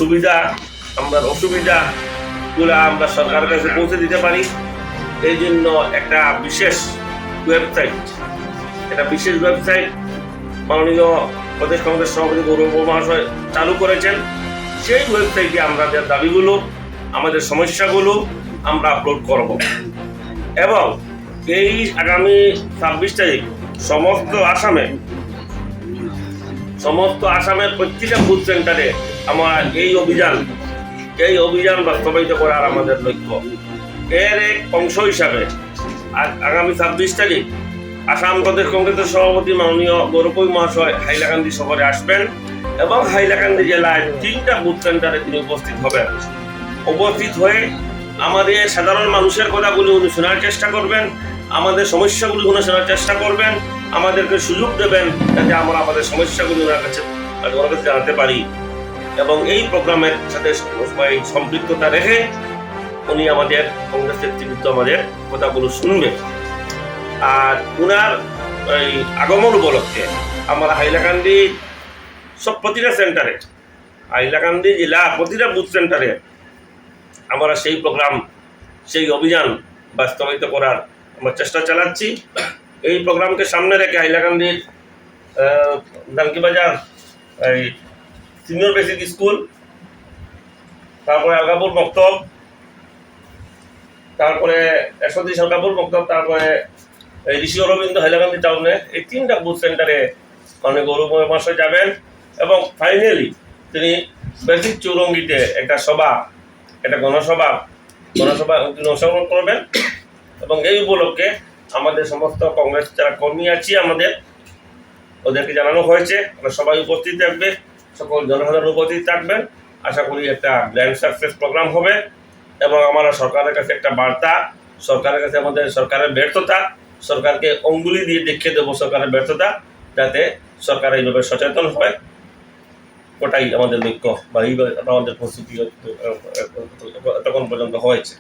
সুবিধা আমরা অসুবিধাগুলো আমরা সরকারের কাছে পৌঁছে দিতে পারি। এই জন্য একটা বিশেষ ওয়েবসাইট মাননীয় প্রদেশ কংগ্রেস সভাপতি গৌরব মহাশয় চালু করেছেন। সেই ওয়েবসাইটে আমাদের দাবিগুলো, আমাদের সমস্যাগুলো আমরা আপলোড করব এবং এই আগামী 26 তারিখ সমস্ত আসামের প্রত্যেকটা বুথ সেন্টারে আমার এই অভিযান বাস্তবায়িত করার আমাদের লক্ষ্য। এর এক অংশ হিসাবে আগামী 26 তারিখ আসাম প্রদেশ কংগ্রেসের সভাপতি মাননীয় গৌরব মহাশয় হাইলাকান্দি শহরে আসবেন এবং হাইলাকান্দি জেলায় 3টা বুথ সেন্টারে তিনি উপস্থিত হয়ে আমাদের সাধারণ মানুষের কথাগুলি উনি শোনার চেষ্টা করবেন, আমাদের সমস্যাগুলি উনি শোনার চেষ্টা করবেন, আমাদেরকে সুযোগ দেবেন যাতে আমরা আমাদের সমস্যাগুলি ওনার কাছে জানাতে পারি এবং এই প্রোগ্রামের সাথে সম্পৃক্ততা রেখে উনি আমাদের কংগ্রেস নেতৃত্ব আমাদের কথাগুলো শুনবেন। আর উনার এই আগমন উপলক্ষে আমরা হাইলাকান্দি প্রতিটা সেন্টারে, হাইলাকান্দি জেলা প্রতিটা বুথ সেন্টারে আমরা সেই অভিযান বাস্তবায়িত করার আমরা চেষ্টা চালাচ্ছি। এই প্রোগ্রামকে সামনে রেখে হাইলাকান্দির দানকিবাজার এই সিনিয়র বেসিক স্কুল, তারপরে আলগাপুর মক্তব, তারপরে এসদি সরকারপুর মক্তব, তারপরে ঋষি অরবিন্দ হাইলাকান্দি টাউনে, এই 3টা বুথ সেন্টারে মানে গৌরব মহাশয় যাবেন এবং ফাইনালি তিনি বেসিক চৌরঙ্গিতে একটা গণসভা অংশগ্রহণ করবেন এবং এই উপলক্ষে আমাদের সমস্ত কংগ্রেস যারা কর্মী আছি ওদেরকে জানানো হয়েছে সবাই উপস্থিত থাকবে, সকল জনসাধারণ উপস্থিত থাকবেন। আশা করি একটা গ্র্যান্ড সাকসেস প্রোগ্রাম হবে এবং আমরা সরকারের কাছে একটা বার্তা, সরকারের কাছে আমাদের সরকারের ব্যর্থতা, সরকারকে অঙ্গুলি দিয়ে দেখিয়ে দেবো সরকারের ব্যর্থতা, যাতে সরকার এইভাবে সচেতন হয়। ওটাই আমাদের লক্ষ্য বা এইভাবে আমাদের প্রস্তুতি এতক্ষণ পর্যন্ত হয়েছে।